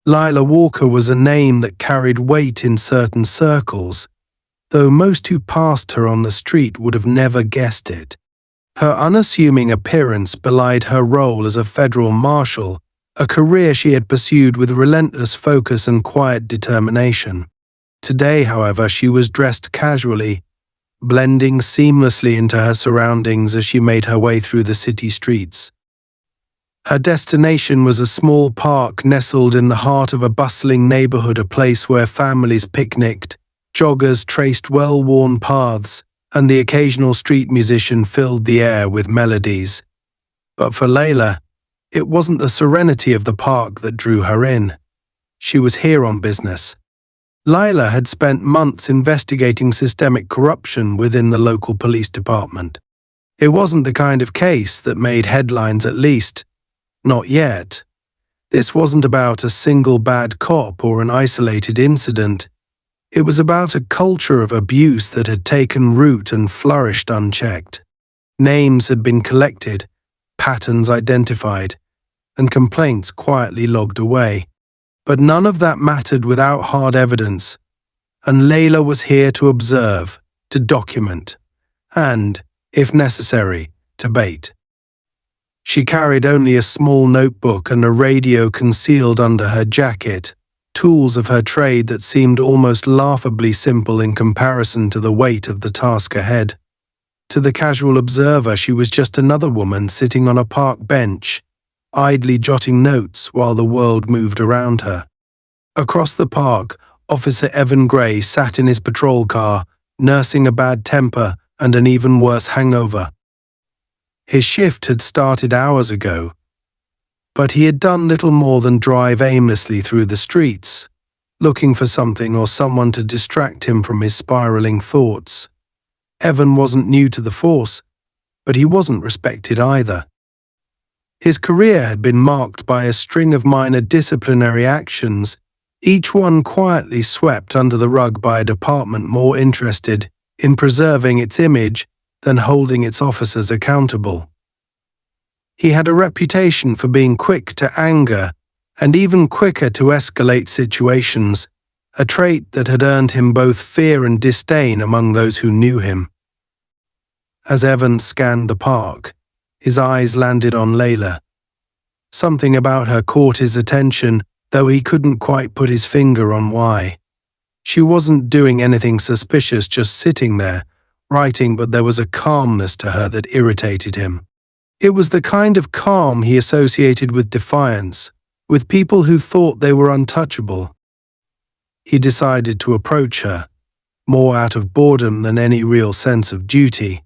Lila Walker was a name that carried weight in certain circles, though most who passed her on the street would have never guessed it. Her unassuming appearance belied her role as a federal marshal, a career she had pursued with relentless focus and quiet determination. Today, however, she was dressed casually, blending seamlessly into her surroundings as she made her way through the city streets. Her destination was a small park nestled in the heart of a bustling neighborhood, a place where families picnicked, joggers traced well-worn paths, and the occasional street musician filled the air with melodies. But for Layla, it wasn't the serenity of the park that drew her in. She was here on business. Lila had spent months investigating systemic corruption within the local police department. It wasn't the kind of case that made headlines, at least. Not yet. This wasn't about a single bad cop or an isolated incident. It was about a culture of abuse that had taken root and flourished unchecked. Names had been collected, patterns identified, and complaints quietly logged away. But none of that mattered without hard evidence, and Layla was here to observe, to document, and, if necessary, to bait. She carried only a small notebook and a radio concealed under her jacket, tools of her trade that seemed almost laughably simple in comparison to the weight of the task ahead. To the casual observer, she was just another woman sitting on a park bench, idly jotting notes while the world moved around her. Across the park, Officer Evan Gray sat in his patrol car, nursing a bad temper and an even worse hangover. His shift had started hours ago, but he had done little more than drive aimlessly through the streets, looking for something or someone to distract him from his spiraling thoughts. Evan wasn't new to the force, but he wasn't respected either. His career had been marked by a string of minor disciplinary actions, each one quietly swept under the rug by a department more interested in preserving its image than holding its officers accountable. He had a reputation for being quick to anger and even quicker to escalate situations, a trait that had earned him both fear and disdain among those who knew him. As Evan scanned the park, his eyes landed on Layla. Something about her caught his attention, though he couldn't quite put his finger on why. She wasn't doing anything suspicious, just sitting there, writing, but there was a calmness to her that irritated him. It was the kind of calm he associated with defiance, with people who thought they were untouchable. He decided to approach her, more out of boredom than any real sense of duty.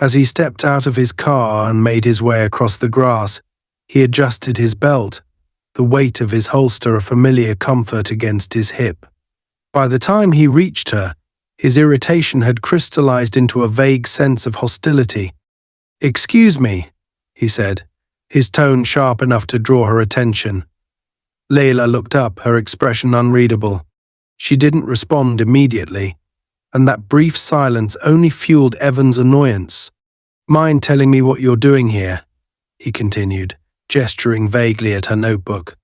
As he stepped out of his car and made his way across the grass, he adjusted his belt, the weight of his holster a familiar comfort against his hip. By the time he reached her, his irritation had crystallized into a vague sense of hostility. "Excuse me," he said, his tone sharp enough to draw her attention. Layla looked up, her expression unreadable. She didn't respond immediately, and that brief silence only fueled Evan's annoyance. "Mind telling me what you're doing here?" he continued, gesturing vaguely at her notebook.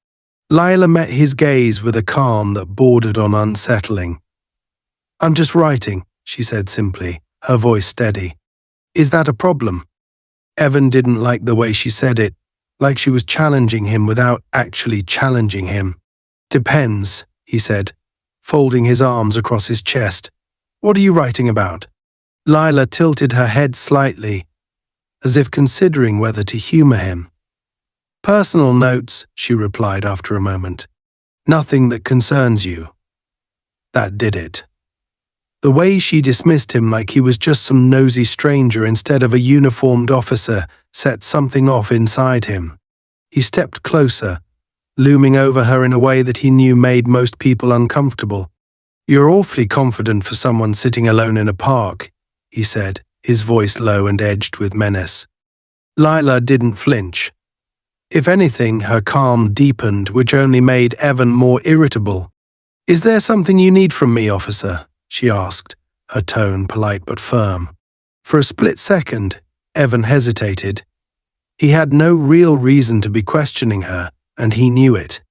Layla met his gaze with a calm that bordered on unsettling. "I'm just writing," she said simply, her voice steady. "Is that a problem?" Evan didn't like the way she said it, like she was challenging him without actually challenging him. "Depends," he said, folding his arms across his chest. "What are you writing about?" Layla tilted her head slightly, as if considering whether to humor him. "Personal notes," she replied after a moment. "Nothing that concerns you." That did it. The way she dismissed him like he was just some nosy stranger instead of a uniformed officer set something off inside him. He stepped closer, looming over her in a way that he knew made most people uncomfortable. "You're awfully confident for someone sitting alone in a park," he said, his voice low and edged with menace. Layla didn't flinch. If anything, her calm deepened, which only made Evan more irritable. "Is there something you need from me, officer?" she asked, her tone polite but firm. For a split second, Evan hesitated. He had no real reason to be questioning her, and he knew it.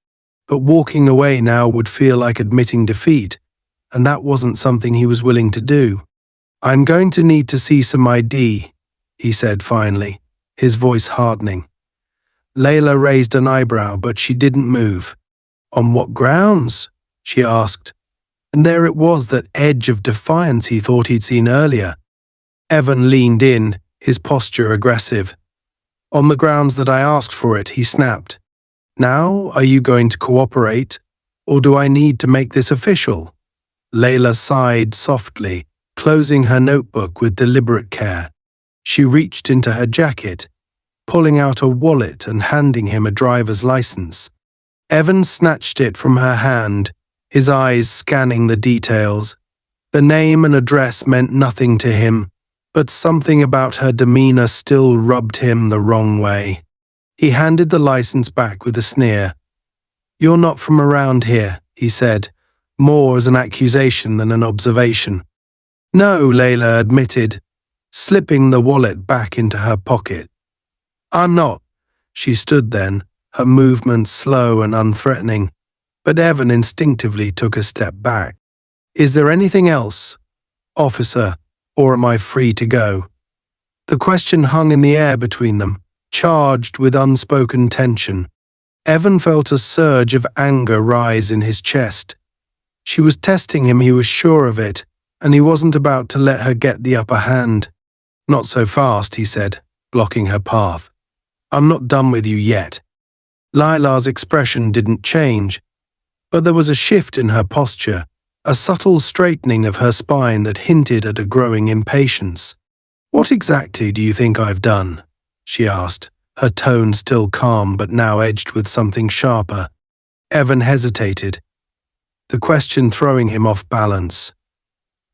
but walking away now would feel like admitting defeat, and that wasn't something he was willing to do. "I'm going to need to see some ID," he said finally, his voice hardening. Layla raised an eyebrow, but she didn't move. "On what grounds?" she asked, and there it was, that edge of defiance he thought he'd seen earlier. Evan leaned in, his posture aggressive. "On the grounds that I asked for it," he snapped. "Now, are you going to cooperate, or do I need to make this official?" Layla sighed softly, closing her notebook with deliberate care. She reached into her jacket, pulling out a wallet and handing him a driver's license. Evan snatched it from her hand, his eyes scanning the details. The name and address meant nothing to him, but something about her demeanor still rubbed him the wrong way. He handed the license back with a sneer. "You're not from around here," he said, more as an accusation than an observation. "No," Layla admitted, slipping the wallet back into her pocket. "I'm not." She stood then, her movements slow and unthreatening, but Evan instinctively took a step back. "Is there anything else, officer, or am I free to go?" The question hung in the air between them, charged with unspoken tension. Evan felt a surge of anger rise in his chest. She was testing him, he was sure of it, and he wasn't about to let her get the upper hand. "Not so fast," he said, blocking her path. "I'm not done with you yet." Layla's expression didn't change, but there was a shift in her posture, a subtle straightening of her spine that hinted at a growing impatience. "What exactly do you think I've done?" she asked, her tone still calm but now edged with something sharper. Evan hesitated, the question throwing him off balance.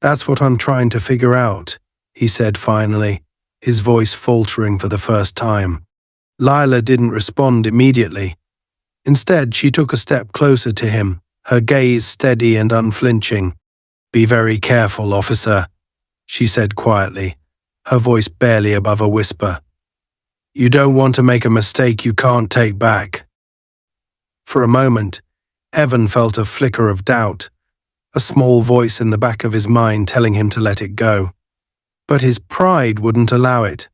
"That's what I'm trying to figure out," he said finally, his voice faltering for the first time. Layla didn't respond immediately. Instead, she took a step closer to him, her gaze steady and unflinching. "Be very careful, officer," she said quietly, her voice barely above a whisper. "You don't want to make a mistake you can't take back." For a moment, Evan felt a flicker of doubt, a small voice in the back of his mind telling him to let it go. But his pride wouldn't allow it.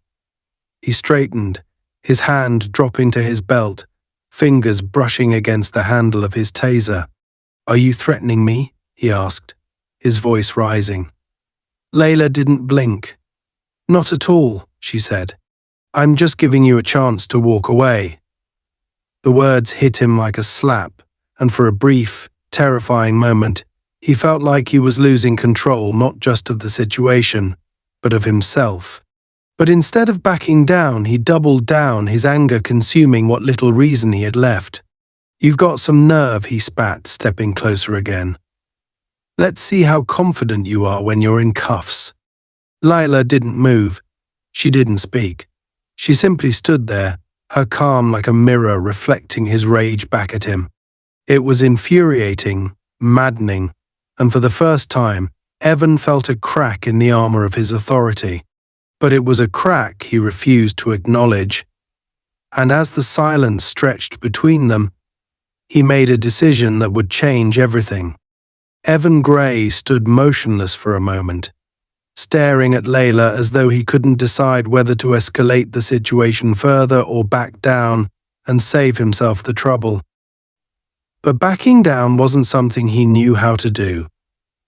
He straightened, his hand dropping to his belt, fingers brushing against the handle of his taser. "Are you threatening me?" he asked, his voice rising. Layla didn't blink. "Not at all," she said. "I'm just giving you a chance to walk away." The words hit him like a slap, and for a brief, terrifying moment, he felt like he was losing control not just of the situation, but of himself. But instead of backing down, he doubled down, his anger consuming what little reason he had left. "You've got some nerve," he spat, stepping closer again. "Let's see how confident you are when you're in cuffs." Layla didn't move. She didn't speak. She simply stood there, her calm like a mirror reflecting his rage back at him. It was infuriating, maddening, and for the first time, Evan felt a crack in the armor of his authority. But it was a crack he refused to acknowledge. And as the silence stretched between them, he made a decision that would change everything. Evan Gray stood motionless for a moment, staring at Layla as though he couldn't decide whether to escalate the situation further or back down and save himself the trouble. But backing down wasn't something he knew how to do,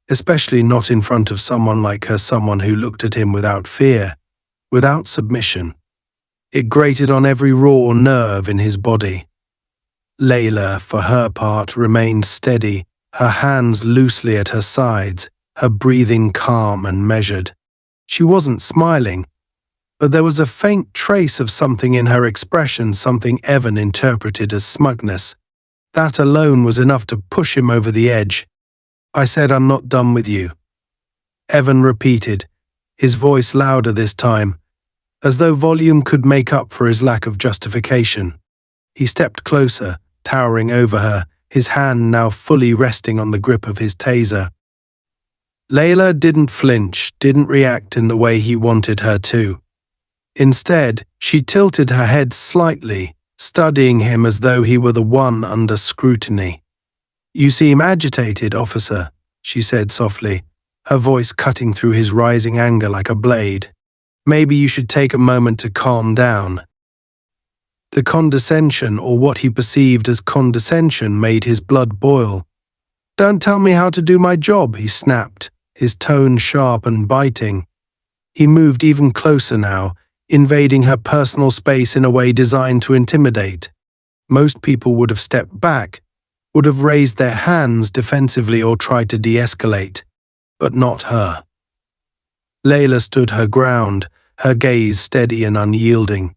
especially not in front of someone like her, someone who looked at him without fear, without submission. It grated on every raw nerve in his body. Layla, for her part, remained steady, her hands loosely at her sides, her breathing calm and measured. She wasn't smiling, but there was a faint trace of something in her expression, something Evan interpreted as smugness. That alone was enough to push him over the edge. "I said I'm not done with you," Evan repeated, his voice louder this time, as though volume could make up for his lack of justification. He stepped closer, towering over her, his hand now fully resting on the grip of his taser. Layla didn't flinch, didn't react in the way he wanted her to. Instead, she tilted her head slightly, studying him as though he were the one under scrutiny. "You seem agitated, officer," she said softly, her voice cutting through his rising anger like a blade. "Maybe you should take a moment to calm down." The condescension, or what he perceived as condescension, made his blood boil. "Don't tell me how to do my job," he snapped, his tone sharp and biting. He moved even closer now, invading her personal space in a way designed to intimidate. Most people would have stepped back, would have raised their hands defensively or tried to de-escalate, but not her. Layla stood her ground, her gaze steady and unyielding,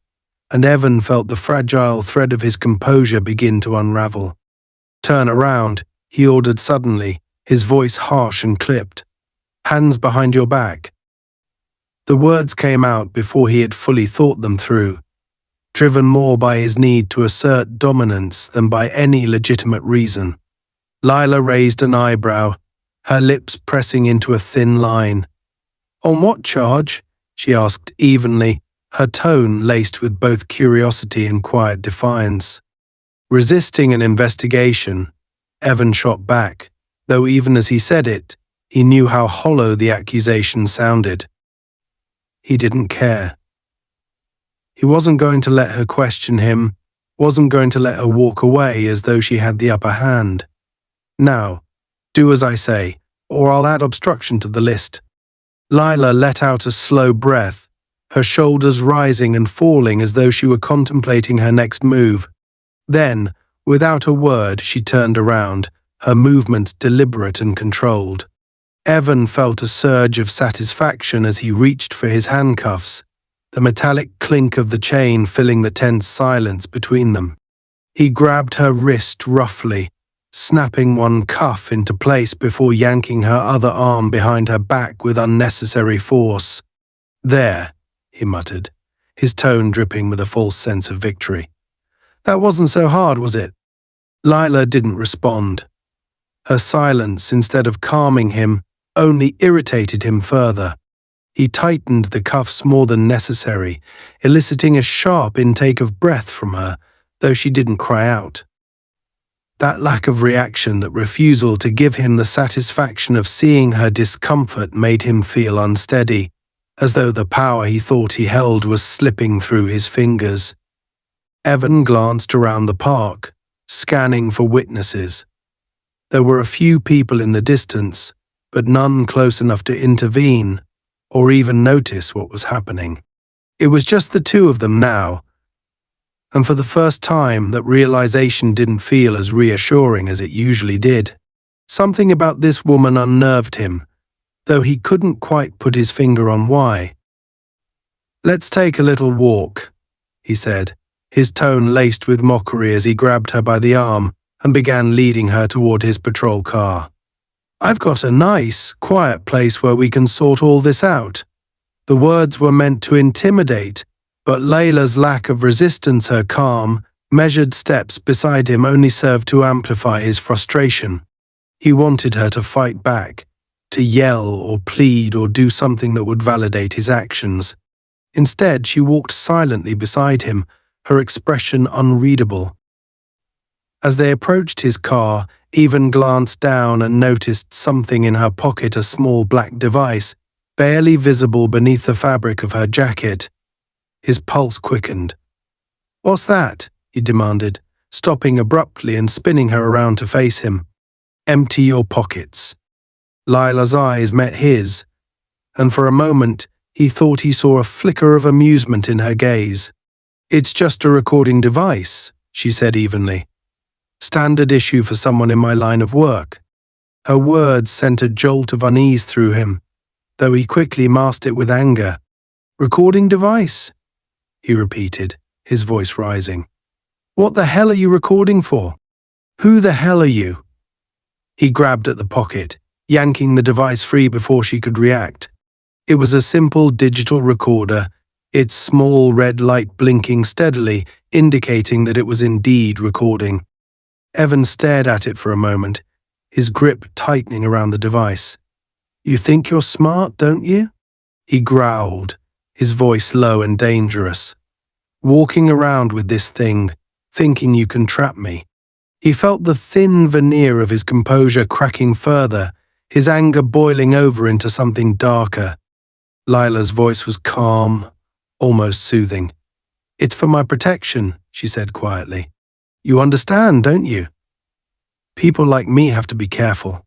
and Evan felt the fragile thread of his composure begin to unravel. "Turn around," he ordered suddenly, his voice harsh and clipped. "Hands behind your back." The words came out before he had fully thought them through, driven more by his need to assert dominance than by any legitimate reason. Lila raised an eyebrow, her lips pressing into a thin line. "On what charge?" she asked evenly, her tone laced with both curiosity and quiet defiance. Resisting an investigation, Evan shot back, though even as he said it, he knew how hollow the accusation sounded. He didn't care. He wasn't going to let her question him, wasn't going to let her walk away as though she had the upper hand. "Now, do as I say, or I'll add obstruction to the list." Lila let out a slow breath, her shoulders rising and falling as though she were contemplating her next move. Then, without a word, she turned around, her movements deliberate and controlled. Evan felt a surge of satisfaction as he reached for his handcuffs, the metallic clink of the chain filling the tense silence between them. He grabbed her wrist roughly, snapping one cuff into place before yanking her other arm behind her back with unnecessary force. "There," he muttered, his tone dripping with a false sense of victory. "That wasn't so hard, was it?" Lila didn't respond. Her silence, instead of calming him, only irritated him further. He tightened the cuffs more than necessary, eliciting a sharp intake of breath from her, though she didn't cry out. That lack of reaction, that refusal to give him the satisfaction of seeing her discomfort, made him feel unsteady, as though the power he thought he held was slipping through his fingers. Evan glanced around the park, scanning for witnesses. There were a few people in the distance, but none close enough to intervene or even notice what was happening. It was just the two of them now, and for the first time that realization didn't feel as reassuring as it usually did. Something about this woman unnerved him, though he couldn't quite put his finger on why. "Let's take a little walk," he said, his tone laced with mockery as he grabbed her by the arm and began leading her toward his patrol car. "I've got a nice, quiet place where we can sort all this out." The words were meant to intimidate, but Layla's lack of resistance, her calm, measured steps beside him only served to amplify his frustration. He wanted her to fight back, to yell or plead or do something that would validate his actions. Instead, she walked silently beside him, her expression unreadable. As they approached his car, Evan glanced down and noticed something in her pocket, a small black device, barely visible beneath the fabric of her jacket. His pulse quickened. "What's that?" he demanded, stopping abruptly and spinning her around to face him. "Empty your pockets." Lila's eyes met his, and for a moment he thought he saw a flicker of amusement in her gaze. "It's just a recording device," she said evenly. "Standard issue for someone in my line of work." Her words sent a jolt of unease through him, though he quickly masked it with anger. "Recording device?" he repeated, his voice rising. "What the hell are you recording for? Who the hell are you?" He grabbed at the pocket, yanking the device free before she could react. It was a simple digital recorder, its small red light blinking steadily, indicating that it was indeed recording. Evan stared at it for a moment, his grip tightening around the device. "You think you're smart, don't you?" he growled, his voice low and dangerous. "Walking around with this thing, thinking you can trap me." He felt the thin veneer of his composure cracking further, his anger boiling over into something darker. Lila's voice was calm, almost soothing. "It's for my protection," she said quietly. "You understand, don't you? People like me have to be careful."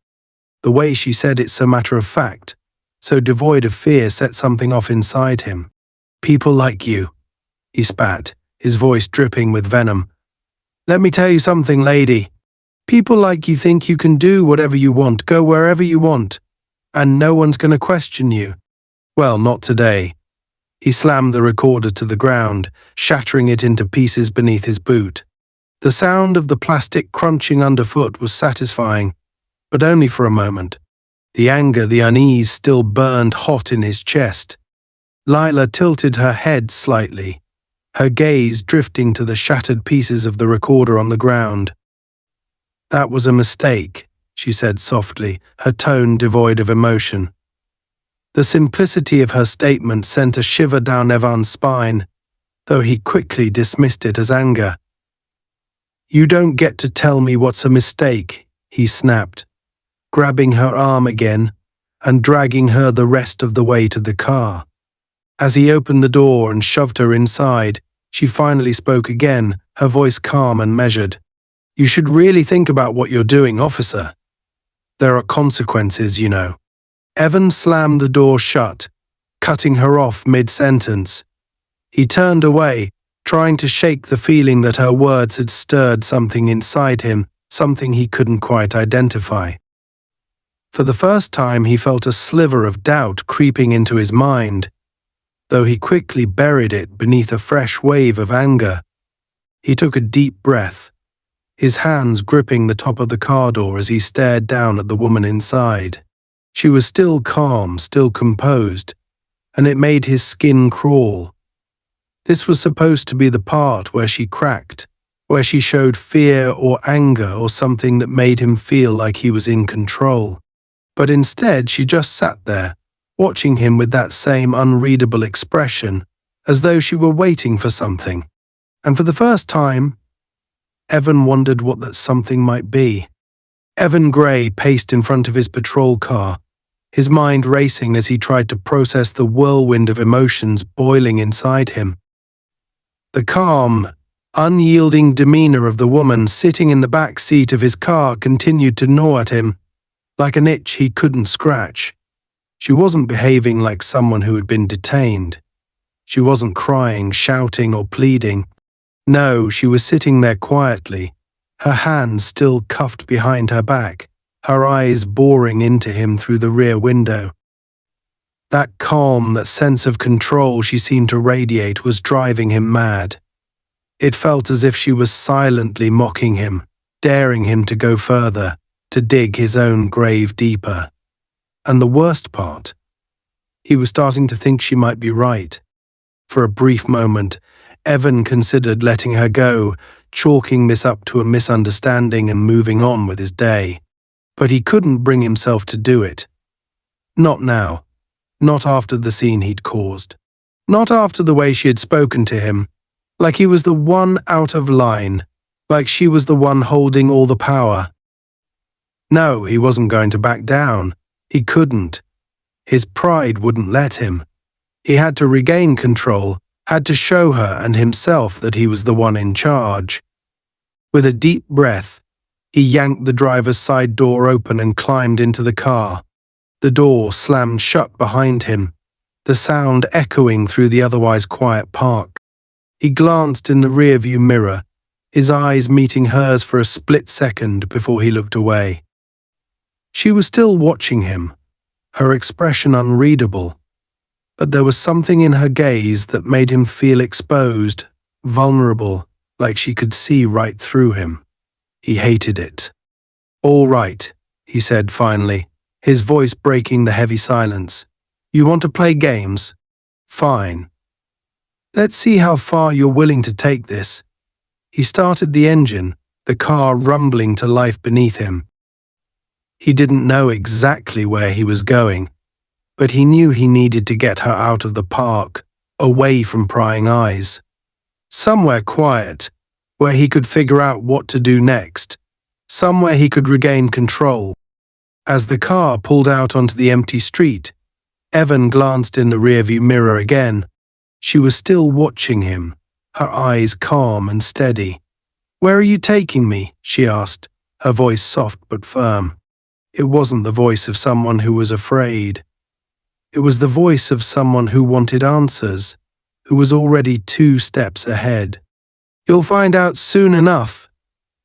The way she said it so matter-of-fact, so devoid of fear, set something off inside him. "People like you," he spat, his voice dripping with venom. "Let me tell you something, lady. People like you think you can do whatever you want, go wherever you want, and no one's going to question you. Well, not today." He slammed the recorder to the ground, shattering it into pieces beneath his boot. The sound of the plastic crunching underfoot was satisfying, but only for a moment. The anger, the unease still burned hot in his chest. Lila tilted her head slightly, her gaze drifting to the shattered pieces of the recorder on the ground. "That was a mistake," she said softly, her tone devoid of emotion. The simplicity of her statement sent a shiver down Evan's spine, though he quickly dismissed it as anger. "You don't get to tell me what's a mistake," he snapped, grabbing her arm again and dragging her the rest of the way to the car. As he opened the door and shoved her inside, she finally spoke again, her voice calm and measured. "You should really think about what you're doing, officer. There are consequences, you know." Evan slammed the door shut, cutting her off mid-sentence. He turned away, trying to shake the feeling that her words had stirred something inside him, something he couldn't quite identify. For the first time, he felt a sliver of doubt creeping into his mind, though he quickly buried it beneath a fresh wave of anger. He took a deep breath, his hands gripping the top of the car door as he stared down at the woman inside. She was still calm, still composed, and it made his skin crawl. This was supposed to be the part where she cracked, where she showed fear or anger or something that made him feel like he was in control. But instead she just sat there, watching him with that same unreadable expression, as though she were waiting for something. And for the first time, Evan wondered what that something might be. Evan Gray paced in front of his patrol car, his mind racing as he tried to process the whirlwind of emotions boiling inside him. The calm, unyielding demeanor of the woman sitting in the back seat of his car continued to gnaw at him, like an itch he couldn't scratch. She wasn't behaving like someone who had been detained. She wasn't crying, shouting, or pleading. No, she was sitting there quietly, her hands still cuffed behind her back, her eyes boring into him through the rear window. That calm, that sense of control she seemed to radiate was driving him mad. It felt as if she was silently mocking him, daring him to go further, to dig his own grave deeper. And the worst part, he was starting to think she might be right. For a brief moment, Evan considered letting her go, chalking this up to a misunderstanding and moving on with his day. But he couldn't bring himself to do it. Not now. Not after the scene he'd caused. Not after the way she had spoken to him, like he was the one out of line, like she was the one holding all the power. No, he wasn't going to back down. He couldn't. His pride wouldn't let him. He had to regain control, had to show her and himself that he was the one in charge. With a deep breath, he yanked the driver's side door open and climbed into the car. The door slammed shut behind him, the sound echoing through the otherwise quiet park. He glanced in the rearview mirror, his eyes meeting hers for a split second before he looked away. She was still watching him, her expression unreadable, but there was something in her gaze that made him feel exposed, vulnerable, like she could see right through him. He hated it. "All right," he said finally, his voice breaking the heavy silence. "You want to play games? Fine. Let's see how far you're willing to take this." He started the engine, the car rumbling to life beneath him. He didn't know exactly where he was going, but he knew he needed to get her out of the park, away from prying eyes. Somewhere quiet, where he could figure out what to do next, somewhere he could regain control. As the car pulled out onto the empty street, Evan glanced in the rearview mirror again. She was still watching him, her eyes calm and steady. "Where are you taking me?" she asked, her voice soft but firm. It wasn't the voice of someone who was afraid. It was the voice of someone who wanted answers, who was already 2 steps ahead. "You'll find out soon enough,"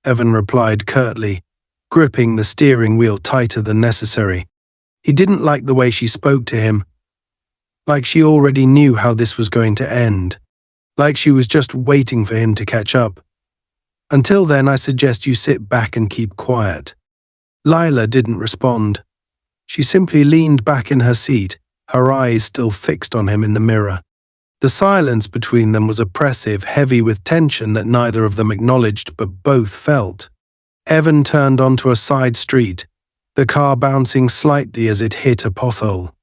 Evan replied curtly, gripping the steering wheel tighter than necessary. He didn't like the way she spoke to him, like she already knew how this was going to end, like she was just waiting for him to catch up. "Until then, I suggest you sit back and keep quiet." Lila didn't respond. She simply leaned back in her seat, her eyes still fixed on him in the mirror. The silence between them was oppressive, heavy with tension that neither of them acknowledged but both felt. Evan turned onto a side street, the car bouncing slightly as it hit a pothole.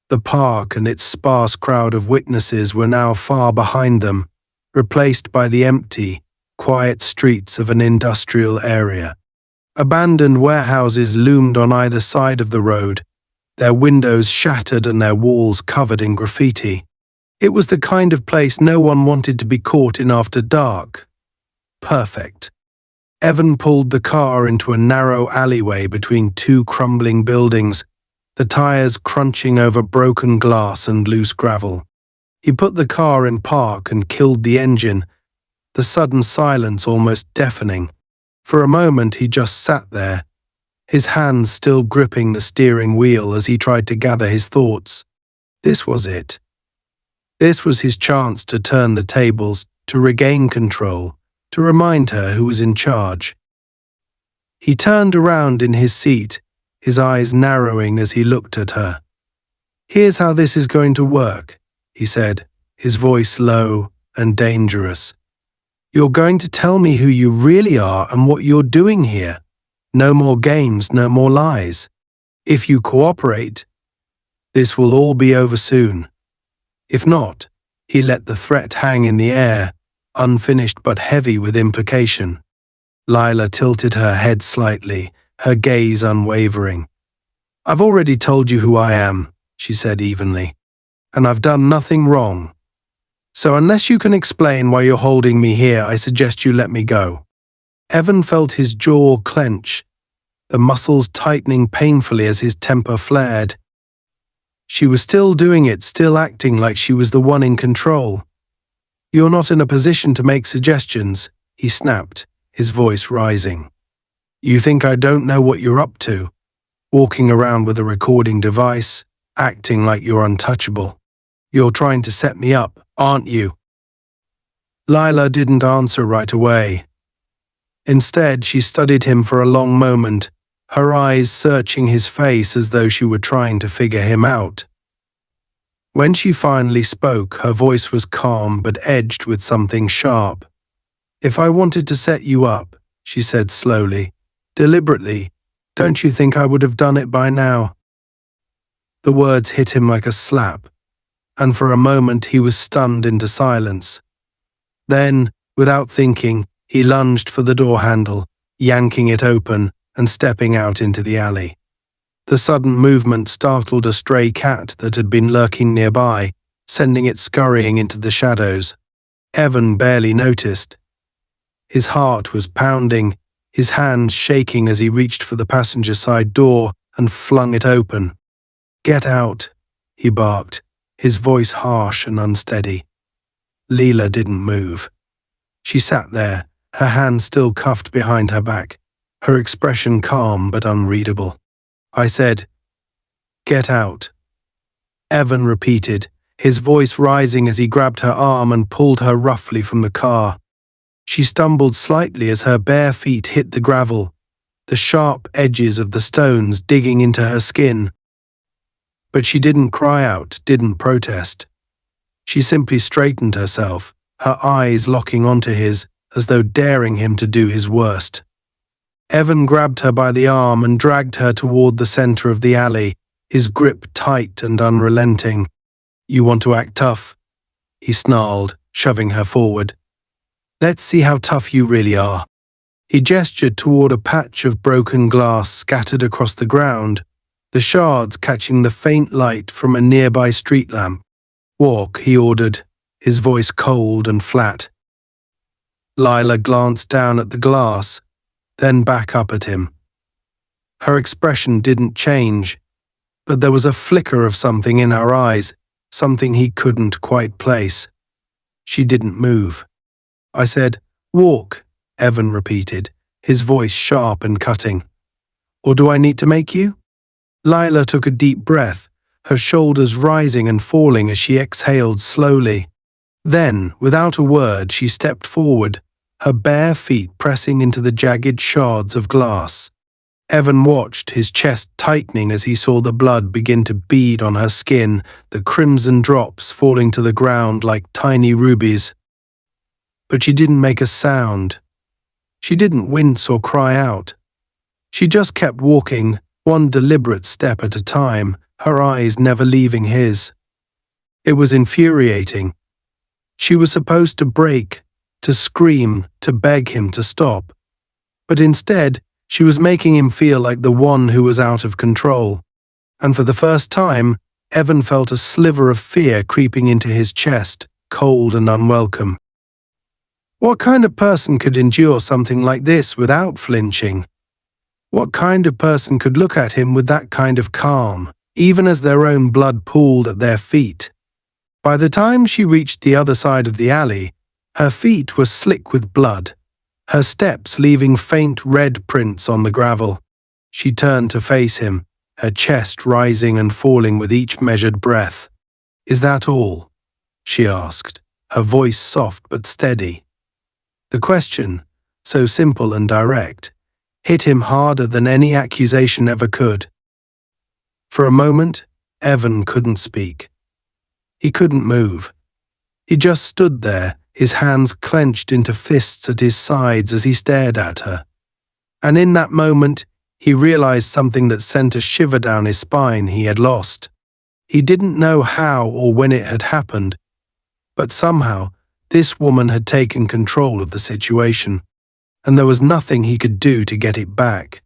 The park and its sparse crowd of witnesses were now far behind them, replaced by the empty, quiet streets of an industrial area. Abandoned warehouses loomed on either side of the road, their windows shattered and their walls covered in graffiti. It was the kind of place no one wanted to be caught in after dark. Perfect. Evan pulled the car into a narrow alleyway between 2 crumbling buildings, the tires crunching over broken glass and loose gravel. He put the car in park and killed the engine, the sudden silence almost deafening. For a moment he just sat there, his hands still gripping the steering wheel as he tried to gather his thoughts. This was it. This was his chance to turn the tables, to regain control, to remind her who was in charge. He turned around in his seat, his eyes narrowing as he looked at her. "Here's how this is going to work," he said, his voice low and dangerous. "You're going to tell me who you really are and what you're doing here. No more games, no more lies. If you cooperate, this will all be over soon. If not," he let the threat hang in the air, unfinished but heavy with implication. Lila tilted her head slightly, her gaze unwavering. "I've already told you who I am," she said evenly, "and I've done nothing wrong. So unless you can explain why you're holding me here, I suggest you let me go." Evan felt his jaw clench, the muscles tightening painfully as his temper flared. She was still doing it, still acting like she was the one in control. "You're not in a position to make suggestions," he snapped, his voice rising. "You think I don't know what you're up to? Walking around with a recording device, acting like you're untouchable. You're trying to set me up, aren't you?" Lila didn't answer right away. Instead, she studied him for a long moment, her eyes searching his face as though she were trying to figure him out. When she finally spoke, her voice was calm but edged with something sharp. "If I wanted to set you up," she said slowly, deliberately, "don't you think I would have done it by now?" The words hit him like a slap, and for a moment he was stunned into silence. Then, without thinking, he lunged for the door handle, yanking it open and stepping out into the alley. The sudden movement startled a stray cat that had been lurking nearby, sending it scurrying into the shadows. Evan barely noticed. His heart was pounding, his hands shaking as he reached for the passenger side door and flung it open. "Get out," he barked, his voice harsh and unsteady. Leela didn't move. She sat there, her hands still cuffed behind her back, her expression calm but unreadable. "I said, get out." Evan repeated, his voice rising as he grabbed her arm and pulled her roughly from the car. She stumbled slightly as her bare feet hit the gravel, the sharp edges of the stones digging into her skin. But she didn't cry out, didn't protest. She simply straightened herself, her eyes locking onto his, as though daring him to do his worst. Evan grabbed her by the arm and dragged her toward the center of the alley, his grip tight and unrelenting. "You want to act tough?" he snarled, shoving her forward. "Let's see how tough you really are." He gestured toward a patch of broken glass scattered across the ground, the shards catching the faint light from a nearby street lamp. "Walk," he ordered, his voice cold and flat. Lila glanced down at the glass, then back up at him. Her expression didn't change, but there was a flicker of something in her eyes, something he couldn't quite place. She didn't move. "I said, walk," Evan repeated, his voice sharp and cutting. "Or do I need to make you?" Lila took a deep breath, her shoulders rising and falling as she exhaled slowly. Then, without a word, she stepped forward, her bare feet pressing into the jagged shards of glass. Evan watched, his chest tightening as he saw the blood begin to bead on her skin, the crimson drops falling to the ground like tiny rubies. But she didn't make a sound. She didn't wince or cry out. She just kept walking, one deliberate step at a time, her eyes never leaving his. It was infuriating. She was supposed to break, to scream, to beg him to stop. But instead, she was making him feel like the one who was out of control. And for the first time, Evan felt a sliver of fear creeping into his chest, cold and unwelcome. What kind of person could endure something like this without flinching? What kind of person could look at him with that kind of calm, even as their own blood pooled at their feet? By the time she reached the other side of the alley, her feet were slick with blood, her steps leaving faint red prints on the gravel. She turned to face him, her chest rising and falling with each measured breath. "Is that all?" she asked, her voice soft but steady. The question, so simple and direct, hit him harder than any accusation ever could. For a moment, Evan couldn't speak. He couldn't move. He just stood there, his hands clenched into fists at his sides as he stared at her. And in that moment, he realized something that sent a shiver down his spine he had lost. He didn't know how or when it had happened, but somehow this woman had taken control of the situation, and there was nothing he could do to get it back.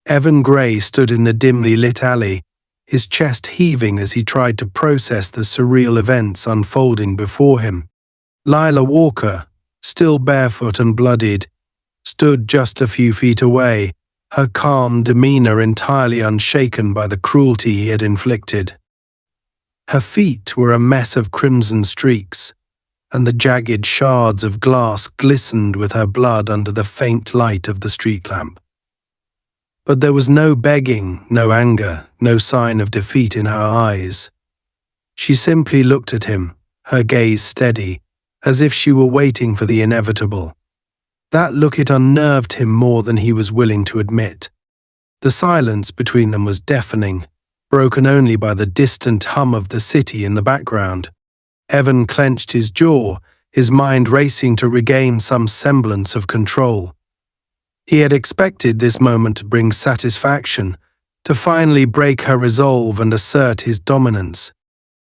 Evan Gray stood in the dimly lit alley, his chest heaving as he tried to process the surreal events unfolding before him. Lila Walker, still barefoot and bloodied, stood just a few feet away, her calm demeanor entirely unshaken by the cruelty he had inflicted. Her feet were a mess of crimson streaks, and the jagged shards of glass glistened with her blood under the faint light of the street lamp. But there was no begging, no anger, no sign of defeat in her eyes. She simply looked at him, her gaze steady, as if she were waiting for the inevitable. That look, it unnerved him more than he was willing to admit. The silence between them was deafening, broken only by the distant hum of the city in the background. Evan clenched his jaw, his mind racing to regain some semblance of control. He had expected this moment to bring satisfaction, to finally break her resolve and assert his dominance.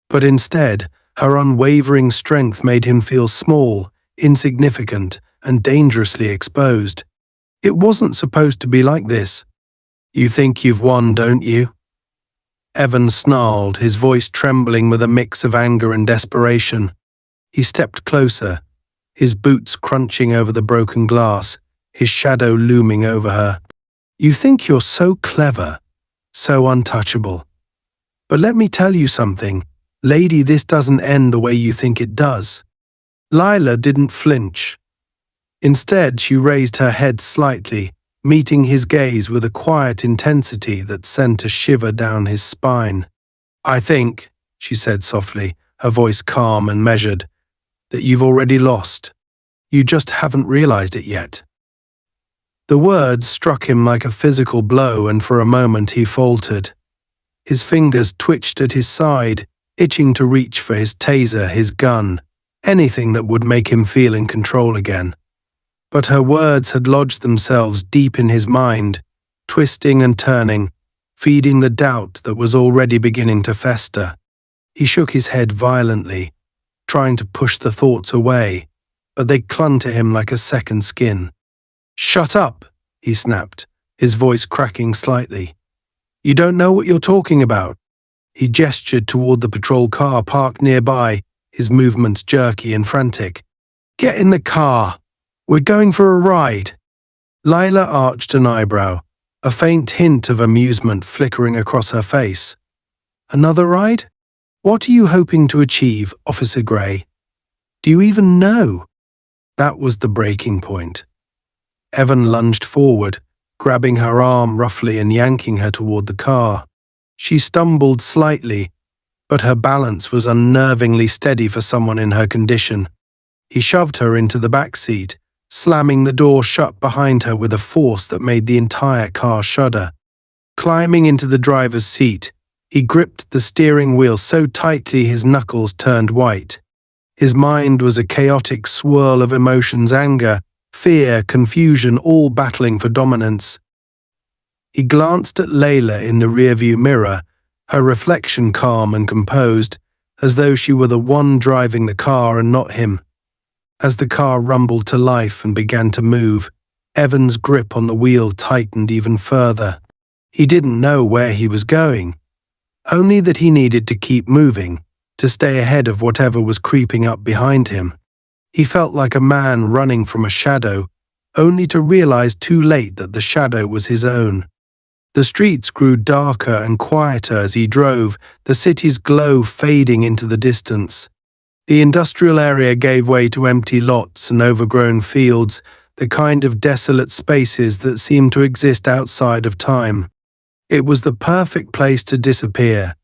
But instead, her unwavering strength made him feel small, insignificant, and dangerously exposed. It wasn't supposed to be like this. "You think you've won, don't you?" Evan snarled, his voice trembling with a mix of anger and desperation. He stepped closer, his boots crunching over the broken glass, his shadow looming over her. "You think you're so clever, so untouchable. But let me tell you something, lady, this doesn't end the way you think it does." Lila didn't flinch. Instead, she raised her head slightly, meeting his gaze with a quiet intensity that sent a shiver down his spine. "I think," she said softly, her voice calm and measured, "that you've already lost. You just haven't realized it yet." The words struck him like a physical blow, and for a moment he faltered. His fingers twitched at his side, itching to reach for his taser, his gun, anything that would make him feel in control again. But her words had lodged themselves deep in his mind, twisting and turning, feeding the doubt that was already beginning to fester. He shook his head violently, trying to push the thoughts away, but they clung to him like a second skin. "Shut up," he snapped, his voice cracking slightly. "You don't know what you're talking about." He gestured toward the patrol car parked nearby, his movements jerky and frantic. "Get in the car. We're going for a ride." Lila arched an eyebrow, a faint hint of amusement flickering across her face. "Another ride? What are you hoping to achieve, Officer Gray? Do you even know?" That was the breaking point. Evan lunged forward, grabbing her arm roughly and yanking her toward the car. She stumbled slightly, but her balance was unnervingly steady for someone in her condition. He shoved her into the back seat, slamming the door shut behind her with a force that made the entire car shudder. Climbing into the driver's seat, he gripped the steering wheel so tightly his knuckles turned white. His mind was a chaotic swirl of emotions: anger, fear, confusion, all battling for dominance. He glanced at Layla in the rearview mirror, her reflection calm and composed, as though she were the one driving the car and not him. As the car rumbled to life and began to move, Evan's grip on the wheel tightened even further. He didn't know where he was going, only that he needed to keep moving, to stay ahead of whatever was creeping up behind him. He felt like a man running from a shadow, only to realize too late that the shadow was his own. The streets grew darker and quieter as he drove, the city's glow fading into the distance. The industrial area gave way to empty lots and overgrown fields, the kind of desolate spaces that seemed to exist outside of time. It was the perfect place to disappear,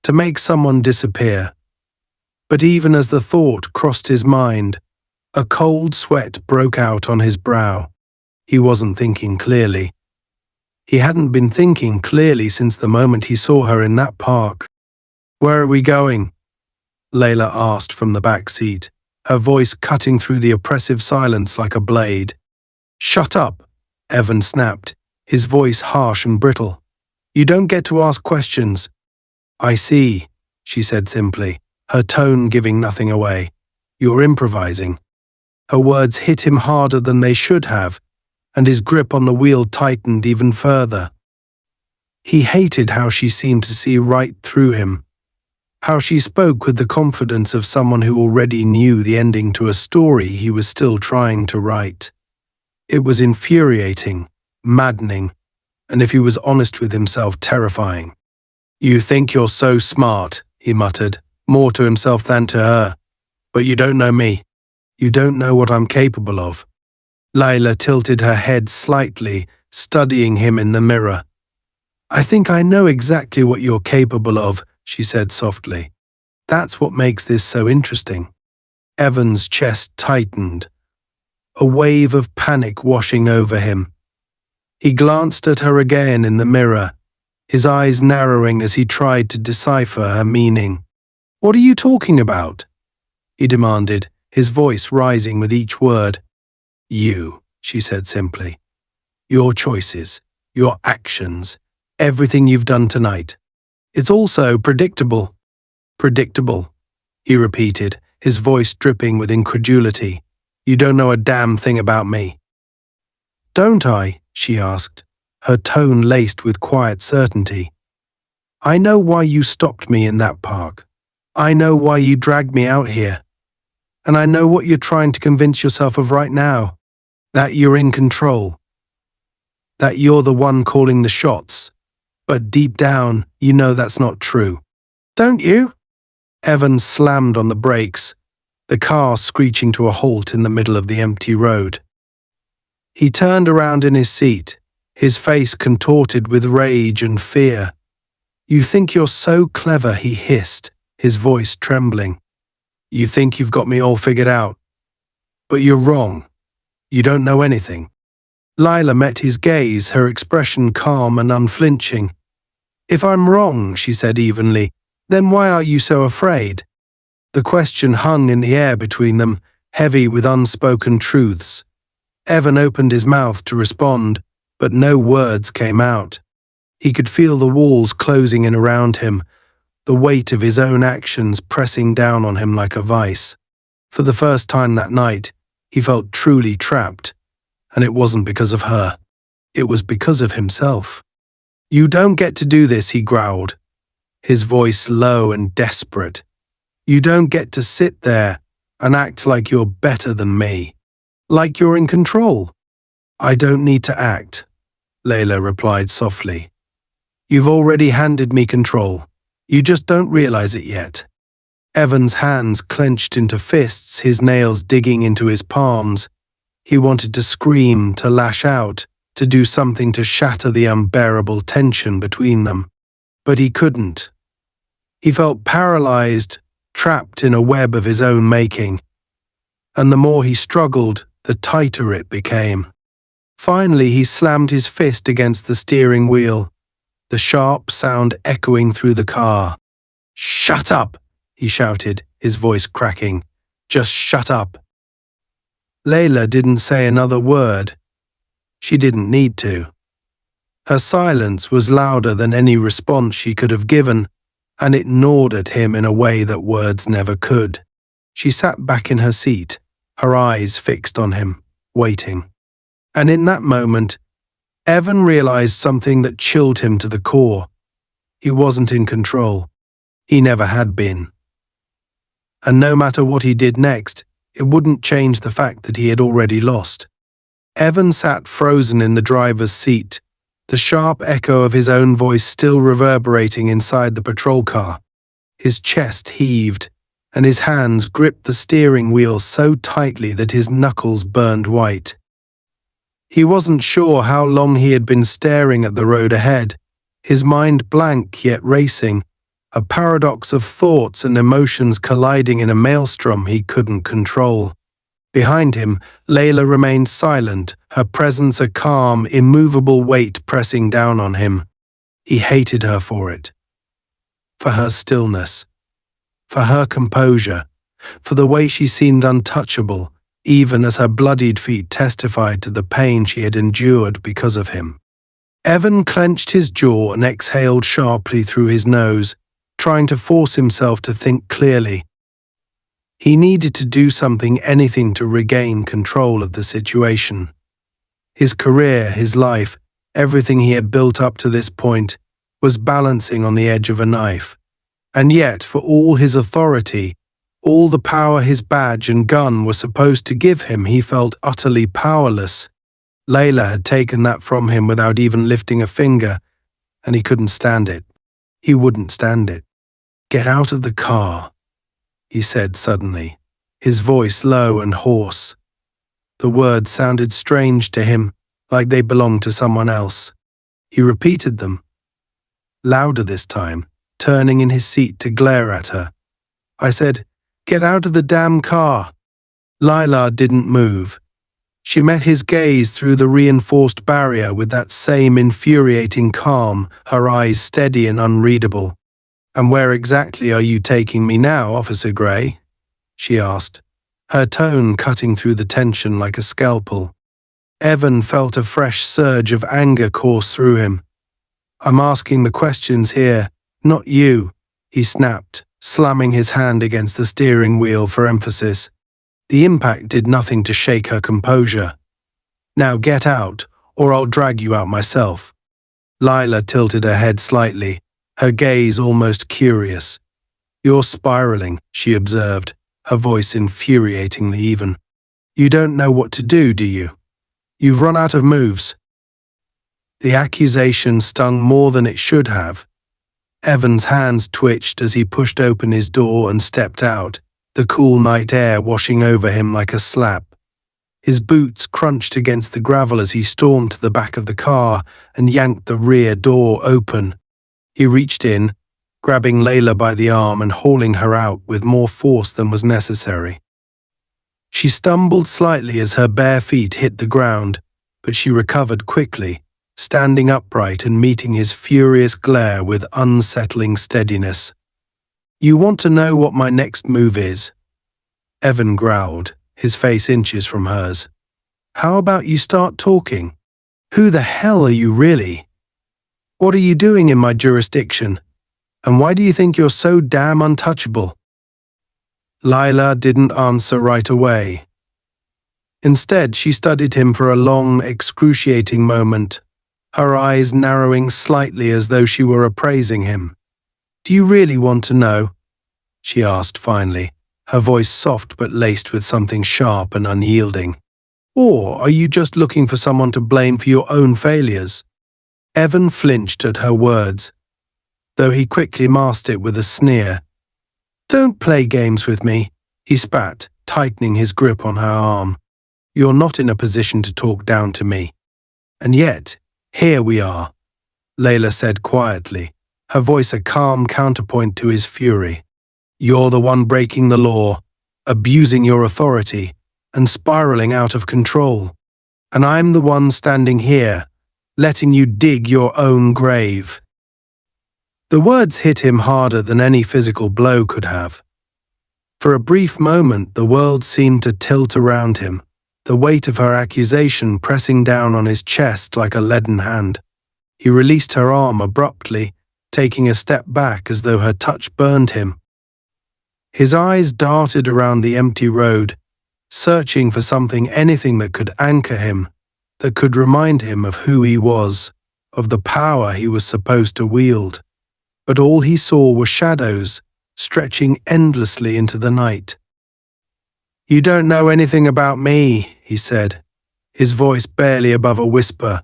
to make someone disappear. But even as the thought crossed his mind, a cold sweat broke out on his brow. He wasn't thinking clearly. He hadn't been thinking clearly since the moment he saw her in that park. "Where are we going?" Layla asked from the back seat, her voice cutting through the oppressive silence like a blade. "Shut up," Evan snapped, his voice harsh and brittle. "You don't get to ask questions." "I see," she said simply, her tone giving nothing away. "You're improvising." Her words hit him harder than they should have, and his grip on the wheel tightened even further. He hated how she seemed to see right through him, how she spoke with the confidence of someone who already knew the ending to a story he was still trying to write. It was infuriating, maddening, and if he was honest with himself, terrifying. "You think you're so smart," he muttered, more to himself than to her. "But you don't know me. You don't know what I'm capable of." Layla tilted her head slightly, studying him in the mirror. "I think I know exactly what you're capable of," she said softly. "That's what makes this so interesting." Evan's chest tightened, a wave of panic washing over him. He glanced at her again in the mirror, his eyes narrowing as he tried to decipher her meaning. "What are you talking about?" he demanded, his voice rising with each word. "You," she said simply. "Your choices, your actions, everything you've done tonight. It's all so predictable." "Predictable," he repeated, his voice dripping with incredulity. "You don't know a damn thing about me." "Don't I?" she asked, her tone laced with quiet certainty. "I know why you stopped me in that park. I know why you dragged me out here. And I know what you're trying to convince yourself of right now. That you're in control. That you're the one calling the shots. But deep down, you know that's not true. Don't you?" Evan slammed on the brakes, the car screeching to a halt in the middle of the empty road. He turned around in his seat, his face contorted with rage and fear. "You think you're so clever," he hissed, his voice trembling. "You think you've got me all figured out. But you're wrong. You don't know anything." Lila met his gaze, her expression calm and unflinching. "If I'm wrong," she said evenly, "then why are you so afraid?" The question hung in the air between them, heavy with unspoken truths. Evan opened his mouth to respond, but no words came out. He could feel the walls closing in around him, the weight of his own actions pressing down on him like a vice. For the first time that night, he felt truly trapped. and it wasn't because of her. It was because of himself. "You don't get to do this," he growled, his voice low and desperate. "You don't get to sit there and act like you're better than me, like you're in control." "I don't need to act," Layla replied softly. "You've already handed me control. You just don't realize it yet." Evan's hands clenched into fists, his nails digging into his palms. He wanted to scream, to lash out, to do something to shatter the unbearable tension between them. But he couldn't. He felt paralyzed, trapped in a web of his own making. And the more he struggled, the tighter it became. Finally, he slammed his fist against the steering wheel, the sharp sound echoing through the car. "Shut up!" he shouted, his voice cracking. "Just shut up." Layla didn't say another word. She didn't need to. Her silence was louder than any response she could have given, and it gnawed at him in a way that words never could. She sat back in her seat, her eyes fixed on him, waiting. And in that moment, Evan realized something that chilled him to the core. He wasn't in control. He never had been. And no matter what he did next, it wouldn't change the fact that he had already lost. Evan sat frozen in the driver's seat, the sharp echo of his own voice still reverberating inside the patrol car. His chest heaved, and his hands gripped the steering wheel so tightly that his knuckles burned white. He wasn't sure how long he had been staring at the road ahead, his mind blank yet racing, a paradox of thoughts and emotions colliding in a maelstrom he couldn't control. Behind him, Layla remained silent, her presence a calm, immovable weight pressing down on him. He hated her for it. For her stillness. For her composure. For the way she seemed untouchable, even as her bloodied feet testified to the pain she had endured because of him. Evan clenched his jaw and exhaled sharply through his nose, trying to force himself to think clearly. He needed to do something, anything to regain control of the situation. His career, his life, everything he had built up to this point, was balancing on the edge of a knife. And yet, for all his authority, all the power his badge and gun were supposed to give him, he felt utterly powerless. Layla had taken that from him without even lifting a finger, and he couldn't stand it. He wouldn't stand it. "Get out of the car," he said suddenly, his voice low and hoarse. The words sounded strange to him, like they belonged to someone else. He repeated them, louder this time, turning in his seat to glare at her. "I said, get out of the damn car." Layla didn't move. She met his gaze through the reinforced barrier with that same infuriating calm, her eyes steady and unreadable. "And where exactly are you taking me now, Officer Gray?" she asked, her tone cutting through the tension like a scalpel. Evan felt a fresh surge of anger course through him. "I'm asking the questions here, not you," he snapped, slamming his hand against the steering wheel for emphasis. The impact did nothing to shake her composure. "Now get out, or I'll drag you out myself." Layla tilted her head slightly, her gaze almost curious. "You're spiraling," she observed, her voice infuriatingly even. "You don't know what to do you? You've run out of moves." The accusation stung more than it should have. Evan's hands twitched as he pushed open his door and stepped out, the cool night air washing over him like a slap. His boots crunched against the gravel as he stormed to the back of the car and yanked the rear door open. He reached in, grabbing Layla by the arm and hauling her out with more force than was necessary. She stumbled slightly as her bare feet hit the ground, but she recovered quickly, standing upright and meeting his furious glare with unsettling steadiness. "You want to know what my next move is?" Evan growled, his face inches from hers. "How about you start talking? Who the hell are you really? What are you doing in my jurisdiction? And why do you think you're so damn untouchable?" Layla didn't answer right away. Instead, she studied him for a long, excruciating moment, her eyes narrowing slightly as though she were appraising him. "Do you really want to know?" she asked finally, her voice soft but laced with something sharp and unyielding. "Or are you just looking for someone to blame for your own failures?" Evan flinched at her words, though he quickly masked it with a sneer. "Don't play games with me," he spat, tightening his grip on her arm. "You're not in a position to talk down to me. And yet, here we are," Layla said quietly, her voice a calm counterpoint to his fury. "You're the one breaking the law, abusing your authority, and spiraling out of control. And I'm the one standing here, letting you dig your own grave." The words hit him harder than any physical blow could have. For a brief moment, the world seemed to tilt around him, the weight of her accusation pressing down on his chest like a leaden hand. He released her arm abruptly, taking a step back as though her touch burned him. His eyes darted around the empty road, searching for anything that could anchor him, that could remind him of who he was, of the power he was supposed to wield. But all he saw were shadows, stretching endlessly into the night. "You don't know anything about me," he said, his voice barely above a whisper.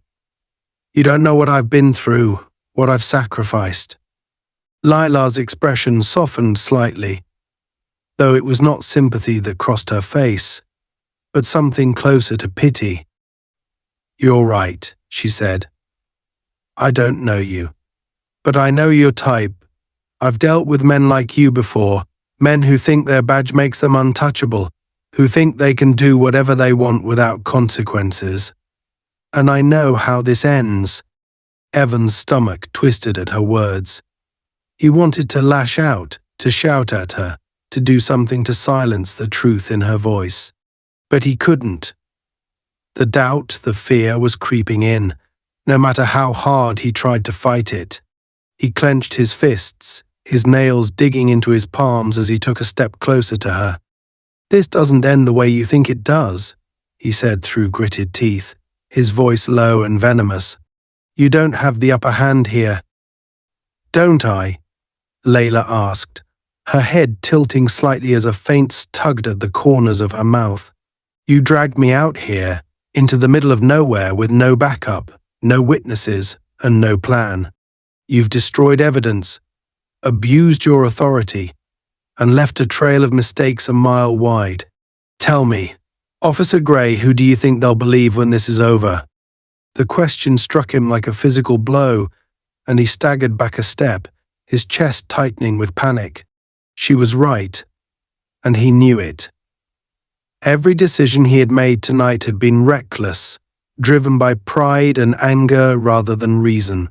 "You don't know what I've been through, what I've sacrificed." Lila's expression softened slightly, though it was not sympathy that crossed her face, but something closer to pity. "You're right," she said. "I don't know you, but I know your type. I've dealt with men like you before, men who think their badge makes them untouchable, who think they can do whatever they want without consequences. And I know how this ends." Evan's stomach twisted at her words. He wanted to lash out, to shout at her, to do something to silence the truth in her voice. But he couldn't. The doubt, the fear was creeping in, no matter how hard he tried to fight it. He clenched his fists, his nails digging into his palms as he took a step closer to her. "This doesn't end the way you think it does," he said through gritted teeth, his voice low and venomous. "You don't have the upper hand here." "Don't I?" Layla asked, her head tilting slightly as a faint tugged at the corners of her mouth. "You dragged me out here, into the middle of nowhere with no backup, no witnesses, and no plan. You've destroyed evidence, abused your authority, and left a trail of mistakes a mile wide. Tell me, Officer Gray, who do you think they'll believe when this is over?" The question struck him like a physical blow, and he staggered back a step, his chest tightening with panic. She was right, and he knew it. Every decision he had made tonight had been reckless, driven by pride and anger rather than reason.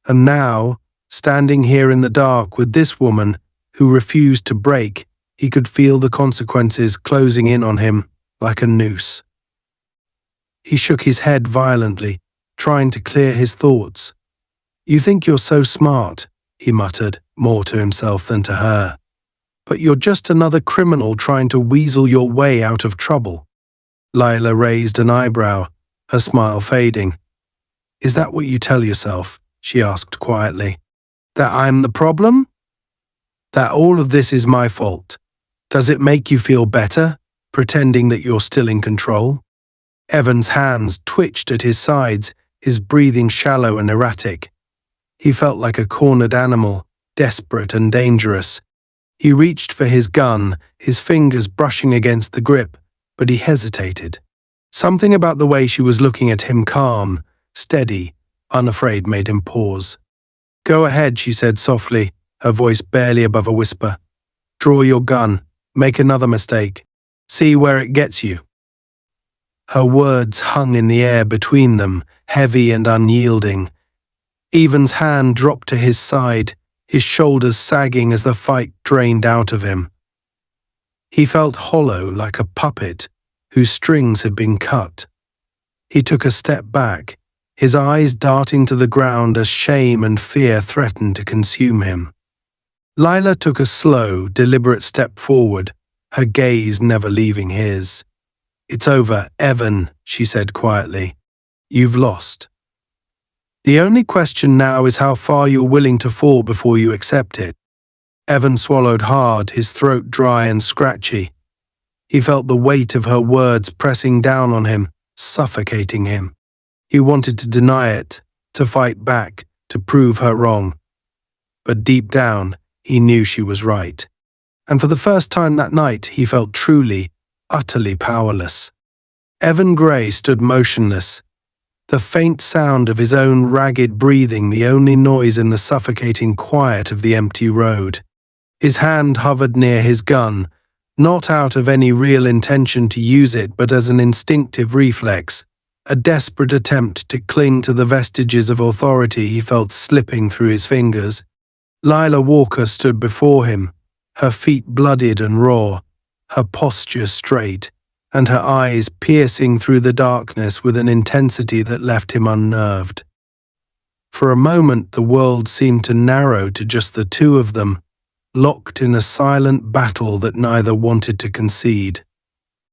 And now, standing here in the dark with this woman who refused to break, he could feel the consequences closing in on him like a noose. He shook his head violently, trying to clear his thoughts. "You think you're so smart," he muttered, more to himself than to her. "But you're just another criminal trying to weasel your way out of trouble." Lila raised an eyebrow, her smile fading. "Is that what you tell yourself?" she asked quietly. "That I'm the problem? That all of this is my fault? Does it make you feel better, pretending that you're still in control?" Evan's hands twitched at his sides, his breathing shallow and erratic. He felt like a cornered animal, desperate and dangerous. He reached for his gun, his fingers brushing against the grip, but he hesitated. Something about the way she was looking at him, calm, steady, unafraid, made him pause. "Go ahead," she said softly, her voice barely above a whisper. "Draw your gun, make another mistake, see where it gets you." Her words hung in the air between them, heavy and unyielding. Evan's hand dropped to his side, his shoulders sagging as the fight drained out of him. He felt hollow like a puppet whose strings had been cut. He took a step back, his eyes darting to the ground as shame and fear threatened to consume him. Lila took a slow, deliberate step forward, her gaze never leaving his. "It's over, Evan," she said quietly. "You've lost. The only question now is how far you're willing to fall before you accept it." Evan swallowed hard, his throat dry and scratchy. He felt the weight of her words pressing down on him, suffocating him. He wanted to deny it, to fight back, to prove her wrong. But deep down, he knew she was right. And for the first time that night, he felt truly, utterly powerless. Evan Gray stood motionless, the faint sound of his own ragged breathing the only noise in the suffocating quiet of the empty road. His hand hovered near his gun, not out of any real intention to use it but as an instinctive reflex, a desperate attempt to cling to the vestiges of authority he felt slipping through his fingers. Lila Walker stood before him, her feet bloodied and raw, her posture straight, and her eyes piercing through the darkness with an intensity that left him unnerved. For a moment the world seemed to narrow to just the two of them, locked in a silent battle that neither wanted to concede.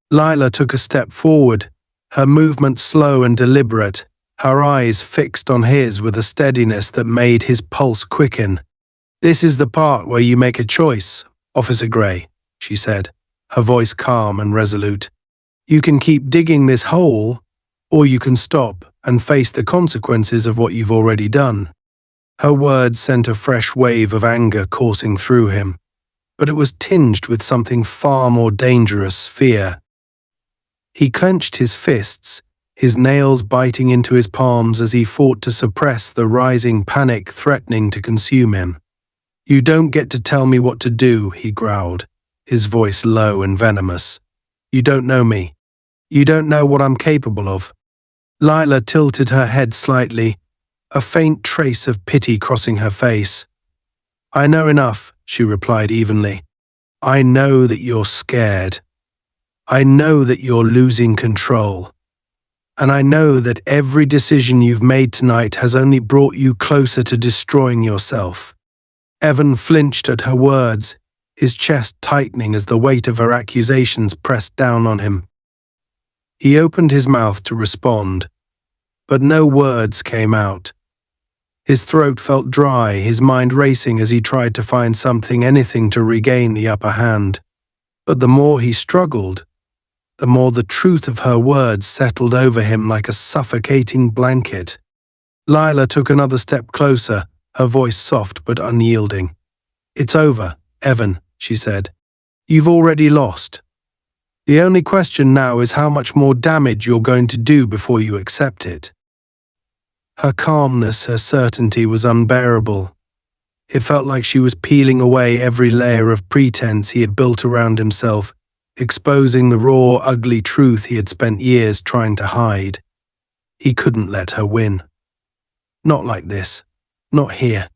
Lila took a step forward, her movement slow and deliberate, her eyes fixed on his with a steadiness that made his pulse quicken. "This is the part where you make a choice, Officer Gray," she said, her voice calm and resolute. "You can keep digging this hole, or you can stop and face the consequences of what you've already done." Her words sent a fresh wave of anger coursing through him, but it was tinged with something far more dangerous, fear. He clenched his fists, his nails biting into his palms as he fought to suppress the rising panic threatening to consume him. "You don't get to tell me what to do," he growled, his voice low and venomous. "You don't know me. You don't know what I'm capable of." Lila tilted her head slightly, a faint trace of pity crossing her face. "I know enough," she replied evenly. "I know that you're scared. I know that you're losing control. And I know that every decision you've made tonight has only brought you closer to destroying yourself." Evan flinched at her words, his chest tightening as the weight of her accusations pressed down on him. He opened his mouth to respond, but no words came out. His throat felt dry, his mind racing as he tried to find something, anything to regain the upper hand. But the more he struggled, the more the truth of her words settled over him like a suffocating blanket. Lila took another step closer, her voice soft but unyielding. "It's over, Evan," she said. "You've already lost. The only question now is how much more damage you're going to do before you accept it." Her calmness, her certainty was unbearable. It felt like she was peeling away every layer of pretense he had built around himself, exposing the raw, ugly truth he had spent years trying to hide. He couldn't let her win. Not like this. Not here.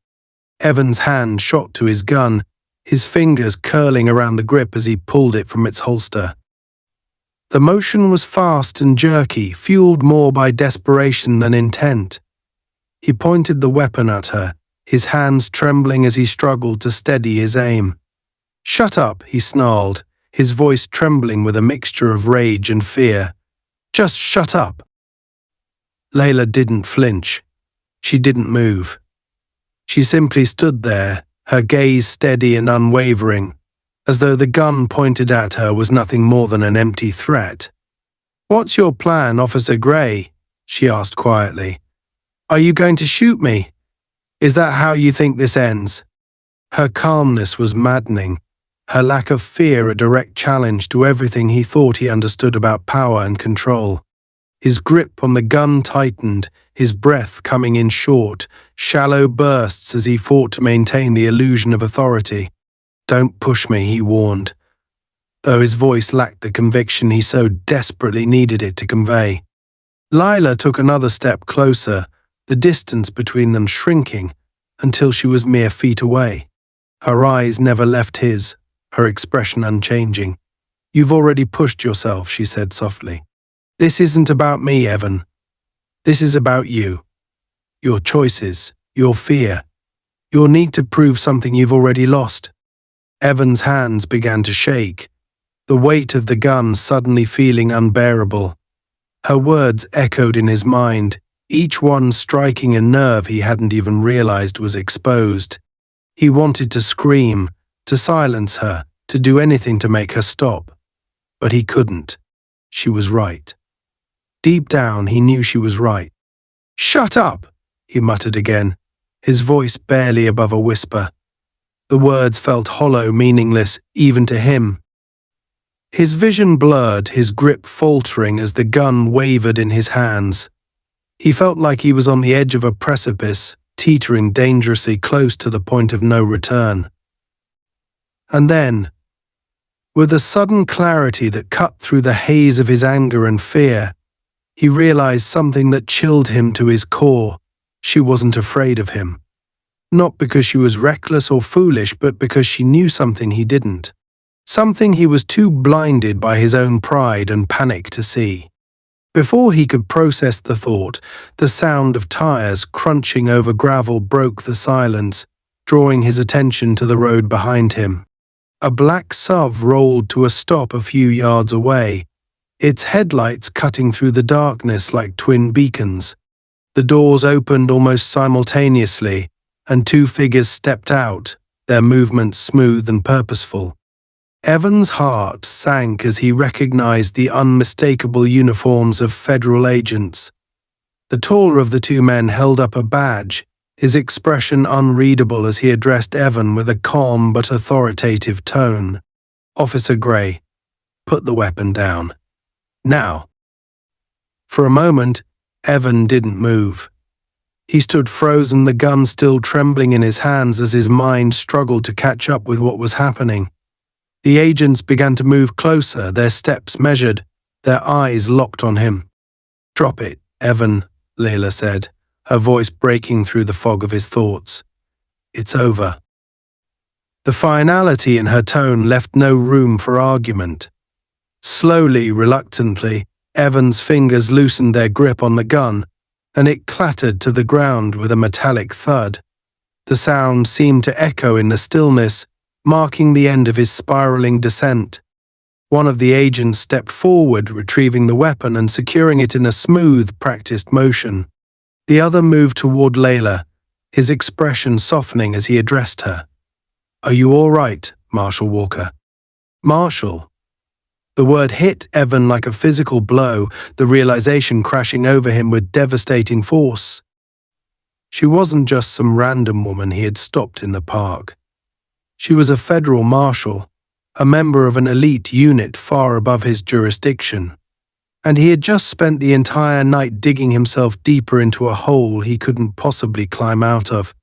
Evan's hand shot to his gun, his fingers curling around the grip as he pulled it from its holster. The motion was fast and jerky, fueled more by desperation than intent. He pointed the weapon at her, his hands trembling as he struggled to steady his aim. "Shut up," he snarled, his voice trembling with a mixture of rage and fear. "Just shut up." Layla didn't flinch. She didn't move. She simply stood there, her gaze steady and unwavering, as though the gun pointed at her was nothing more than an empty threat. "What's your plan, Officer Gray?" she asked quietly. "Are you going to shoot me? Is that how you think this ends?" Her calmness was maddening, her lack of fear a direct challenge to everything he thought he understood about power and control. His grip on the gun tightened, his breath coming in short, shallow bursts as he fought to maintain the illusion of authority. "Don't push me," he warned, though his voice lacked the conviction he so desperately needed it to convey. Lila took another step closer, the distance between them shrinking until she was mere feet away. Her eyes never left his, her expression unchanging. "You've already pushed yourself," she said softly. "This isn't about me, Evan. This is about you. Your choices, your fear, your need to prove something you've already lost." Evan's hands began to shake, the weight of the gun suddenly feeling unbearable. Her words echoed in his mind, each one striking a nerve he hadn't even realized was exposed. He wanted to scream, to silence her, to do anything to make her stop. But he couldn't. She was right. Deep down, he knew she was right. "Shut up!" he muttered again, his voice barely above a whisper. The words felt hollow, meaningless, even to him. His vision blurred, his grip faltering as the gun wavered in his hands. He felt like he was on the edge of a precipice, teetering dangerously close to the point of no return. And then, with a sudden clarity that cut through the haze of his anger and fear, he realized something that chilled him to his core. She wasn't afraid of him. Not because she was reckless or foolish, but because she knew something he didn't. Something he was too blinded by his own pride and panic to see. Before he could process the thought, the sound of tires crunching over gravel broke the silence, drawing his attention to the road behind him. A black SUV rolled to a stop a few yards away, its headlights cutting through the darkness like twin beacons. The doors opened almost simultaneously, and two figures stepped out, their movements smooth and purposeful. Evan's heart sank as he recognized the unmistakable uniforms of federal agents. The taller of the two men held up a badge, his expression unreadable as he addressed Evan with a calm but authoritative tone. "Officer Gray, put the weapon down. Now." For a moment, Evan didn't move. He stood frozen, the gun still trembling in his hands as his mind struggled to catch up with what was happening. The agents began to move closer, their steps measured, their eyes locked on him. "Drop it, Evan," Layla said, her voice breaking through the fog of his thoughts. "It's over." The finality in her tone left no room for argument. Slowly, reluctantly, Evan's fingers loosened their grip on the gun, and it clattered to the ground with a metallic thud. The sound seemed to echo in the stillness, marking the end of his spiraling descent. One of the agents stepped forward, retrieving the weapon and securing it in a smooth, practiced motion. The other moved toward Layla, his expression softening as he addressed her. "Are you all right, Marshal Walker?" "Marshal?" The word hit Evan like a physical blow, the realization crashing over him with devastating force. She wasn't just some random woman he had stopped in the park. She was a federal marshal, a member of an elite unit far above his jurisdiction, and he had just spent the entire night digging himself deeper into a hole he couldn't possibly climb out of.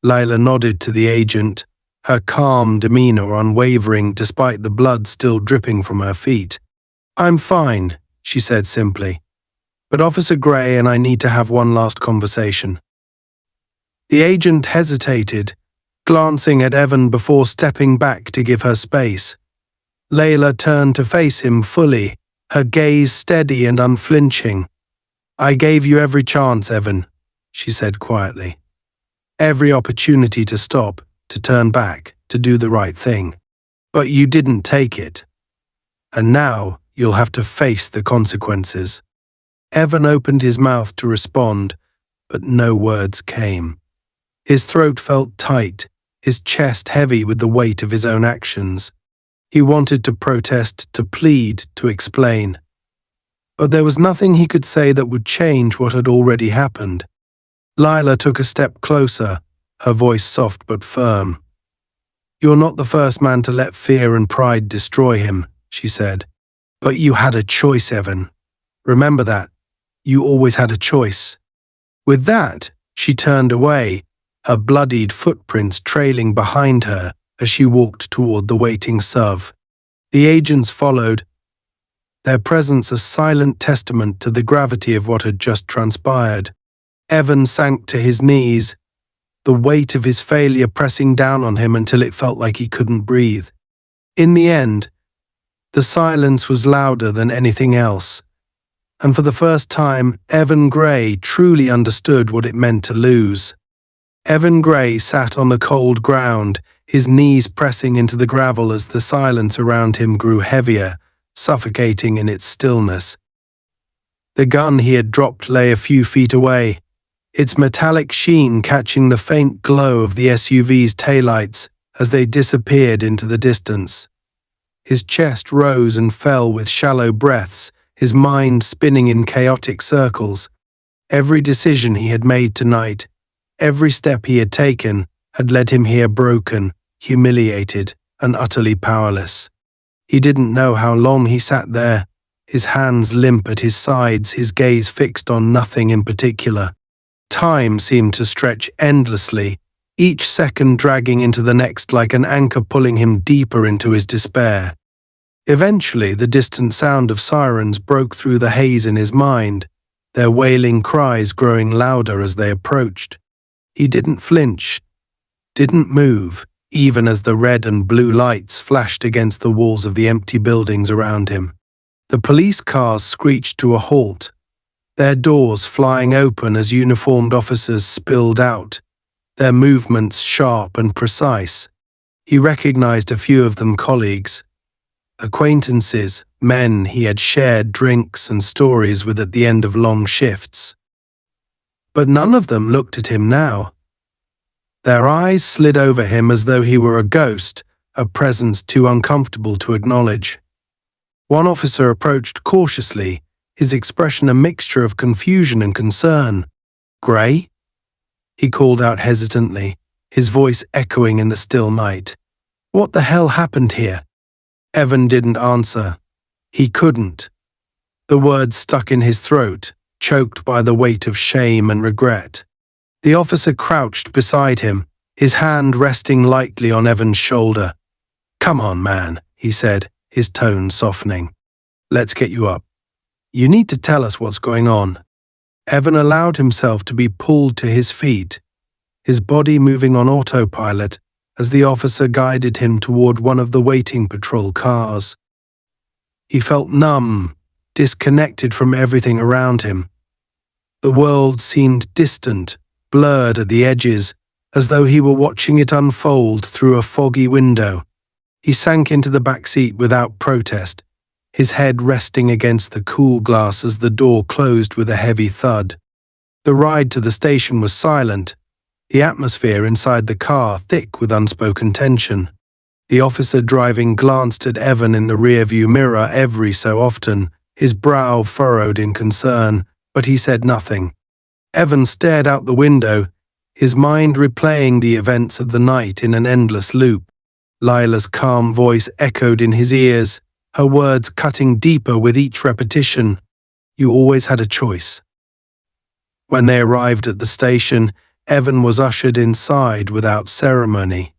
Layla nodded to the agent, her calm demeanor unwavering despite the blood still dripping from her feet. "I'm fine," she said simply, "but Officer Gray and I need to have one last conversation." The agent hesitated, glancing at Evan before stepping back to give her space. Layla turned to face him fully, her gaze steady and unflinching. "I gave you every chance, Evan," she said quietly. "Every opportunity to stop, to turn back, to do the right thing. But you didn't take it. And now you'll have to face the consequences." Evan opened his mouth to respond, but no words came. His throat felt tight, his chest heavy with the weight of his own actions. He wanted to protest, to plead, to explain. But there was nothing he could say that would change what had already happened. Layla took a step closer, her voice soft but firm. "You're not the first man to let fear and pride destroy him," she said. "But you had a choice, Evan. Remember that. You always had a choice." With that, she turned away, her bloodied footprints trailing behind her as she walked toward the waiting SUV. The agents followed, their presence a silent testament to the gravity of what had just transpired. Evan sank to his knees, the weight of his failure pressing down on him until it felt like he couldn't breathe. In the end, the silence was louder than anything else, and for the first time, Evan Gray truly understood what it meant to lose. Evan Gray sat on the cold ground, his knees pressing into the gravel as the silence around him grew heavier, suffocating in its stillness. The gun he had dropped lay a few feet away, its metallic sheen catching the faint glow of the SUV's taillights as they disappeared into the distance. His chest rose and fell with shallow breaths, his mind spinning in chaotic circles. Every decision he had made tonight, every step he had taken, had led him here broken, humiliated, and utterly powerless. He didn't know how long he sat there, his hands limp at his sides, his gaze fixed on nothing in particular. Time seemed to stretch endlessly, each second dragging into the next like an anchor pulling him deeper into his despair. Eventually, the distant sound of sirens broke through the haze in his mind, their wailing cries growing louder as they approached. He didn't flinch, didn't move, even as the red and blue lights flashed against the walls of the empty buildings around him. The police cars screeched to a halt, their doors flying open as uniformed officers spilled out, their movements sharp and precise. He recognized a few of them colleagues, acquaintances, men he had shared drinks and stories with at the end of long shifts. But none of them looked at him now. Their eyes slid over him as though he were a ghost, a presence too uncomfortable to acknowledge. One officer approached cautiously, his expression a mixture of confusion and concern. "Gray?" he called out hesitantly, his voice echoing in the still night. "What the hell happened here?" Evan didn't answer. He couldn't. The words stuck in his throat, choked by the weight of shame and regret. The officer crouched beside him, his hand resting lightly on Evan's shoulder. "Come on, man," he said, his tone softening. "Let's get you up. You need to tell us what's going on." Evan allowed himself to be pulled to his feet, his body moving on autopilot as the officer guided him toward one of the waiting patrol cars. He felt numb, disconnected from everything around him. The world seemed distant, blurred at the edges, as though he were watching it unfold through a foggy window. He sank into the back seat without protest, his head resting against the cool glass as the door closed with a heavy thud. The ride to the station was silent, the atmosphere inside the car thick with unspoken tension. The officer driving glanced at Evan in the rearview mirror every so often, his brow furrowed in concern, but he said nothing. Evan stared out the window, his mind replaying the events of the night in an endless loop. Lila's calm voice echoed in his ears, her words cutting deeper with each repetition. "You always had a choice." When they arrived at the station, Evan was ushered inside without ceremony.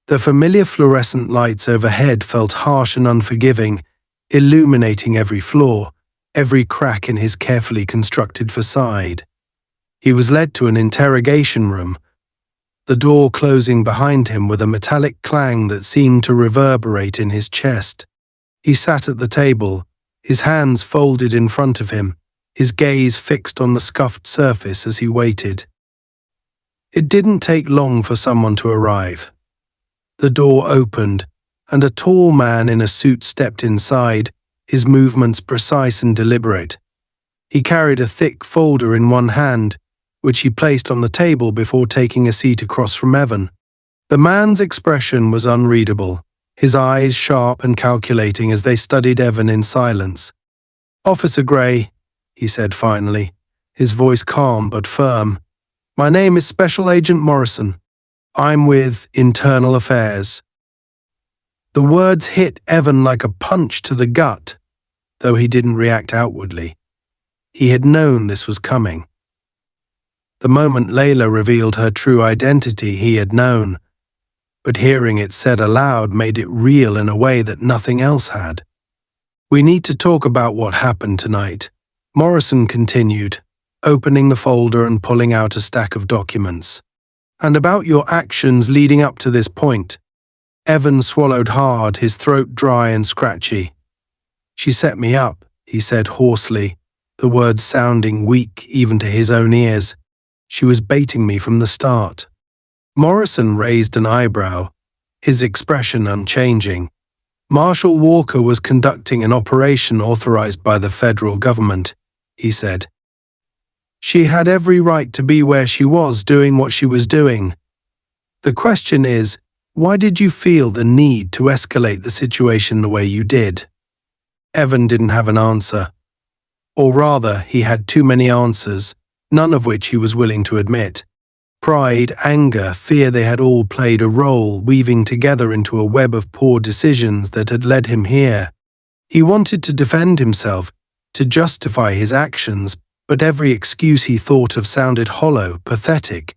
The familiar fluorescent lights overhead felt harsh and unforgiving, illuminating every floor, every crack in his carefully constructed facade. He was led to an interrogation room, the door closing behind him with a metallic clang that seemed to reverberate in his chest. He sat at the table, his hands folded in front of him, his gaze fixed on the scuffed surface as he waited. It didn't take long for someone to arrive. The door opened, and a tall man in a suit stepped inside, his movements precise and deliberate. He carried a thick folder in one hand, which he placed on the table before taking a seat across from Evan. The man's expression was unreadable, his eyes sharp and calculating as they studied Evan in silence. "Officer Gray," he said finally, his voice calm but firm. "My name is Special Agent Morrison. I'm with Internal Affairs." The words hit Evan like a punch to the gut, though he didn't react outwardly. He had known this was coming. The moment Layla revealed her true identity, he had known, but hearing it said aloud made it real in a way that nothing else had. "We need to talk about what happened tonight," Morrison continued, opening the folder and pulling out a stack of documents. "And about your actions leading up to this point." Evan swallowed hard, his throat dry and scratchy. "She set me up," he said hoarsely, the words sounding weak even to his own ears. "She was baiting me from the start." Morrison raised an eyebrow, his expression unchanging. Marshal Walker was conducting an operation authorized by the federal government, he said. She had every right to be where she was doing what she was doing. The question is, why did you feel the need to escalate the situation the way you did? Evan didn't have an answer. Or rather, he had too many answers, none of which he was willing to admit. Pride, anger, fear, they had all played a role, weaving together into a web of poor decisions that had led him here. He wanted to defend himself, to justify his actions, but every excuse he thought of sounded hollow, pathetic.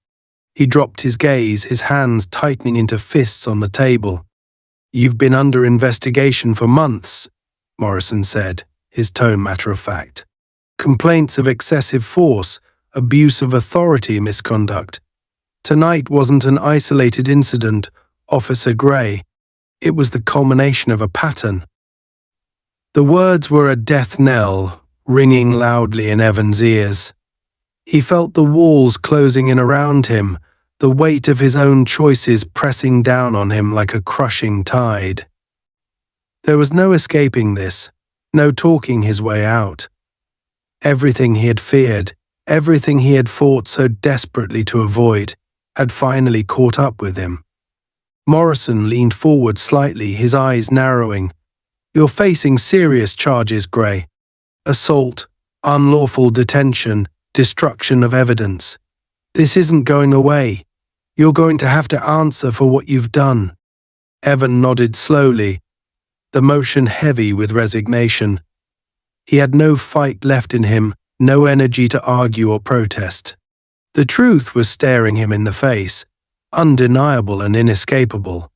He dropped his gaze, his hands tightening into fists on the table. "You've been under investigation for months," Morrison said, his tone matter-of-fact. "Complaints of excessive force, abuse of authority, misconduct. Tonight wasn't an isolated incident, Officer Gray. It was the culmination of a pattern." The words were a death knell, ringing loudly in Evan's ears. He felt the walls closing in around him, the weight of his own choices pressing down on him like a crushing tide. There was no escaping this, no talking his way out. Everything he had feared, everything he had fought so desperately to avoid, had finally caught up with him. Morrison leaned forward slightly, his eyes narrowing. "You're facing serious charges, Gray. Assault, unlawful detention, destruction of evidence. This isn't going away. You're going to have to answer for what you've done." Evan nodded slowly, the motion heavy with resignation. He had no fight left in him, no energy to argue or protest. The truth was staring him in the face, undeniable and inescapable.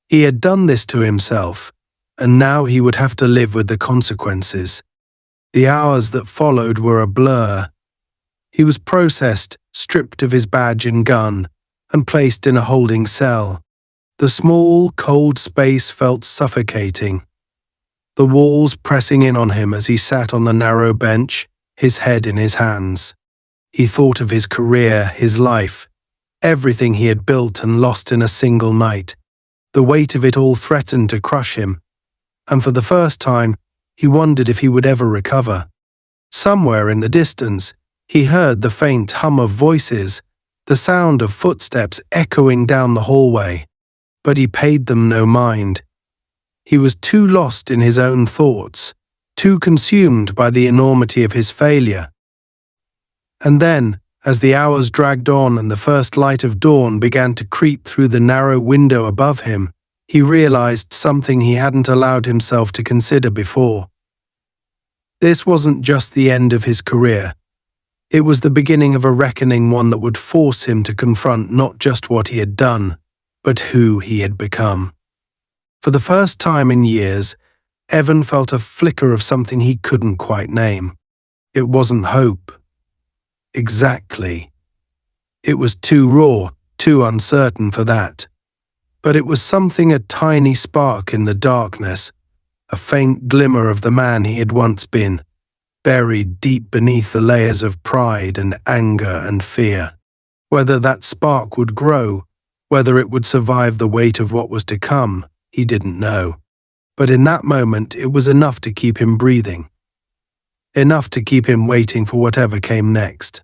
He had done this to himself, and now he would have to live with the consequences. The hours that followed were a blur. He was processed, stripped of his badge and gun, and placed in a holding cell. The small, cold space felt suffocating. The walls pressing in on him as he sat on the narrow bench, his head in his hands. He thought of his career, his life, everything he had built and lost in a single night. The weight of it all threatened to crush him, and for the first time, he wondered if he would ever recover. Somewhere in the distance, he heard the faint hum of voices, the sound of footsteps echoing down the hallway, but he paid them no mind. He was too lost in his own thoughts, too consumed by the enormity of his failure. And then, as the hours dragged on and the first light of dawn began to creep through the narrow window above him, he realized something he hadn't allowed himself to consider before. This wasn't just the end of his career. It was the beginning of a reckoning, one that would force him to confront not just what he had done, but who he had become. For the first time in years, Evan felt a flicker of something he couldn't quite name. It wasn't hope. Exactly. It was too raw, too uncertain for that. But it was something, a tiny spark in the darkness, a faint glimmer of the man he had once been, buried deep beneath the layers of pride and anger and fear. Whether that spark would grow, whether it would survive the weight of what was to come, he didn't know. But in that moment, it was enough to keep him breathing. Enough to keep him waiting for whatever came next.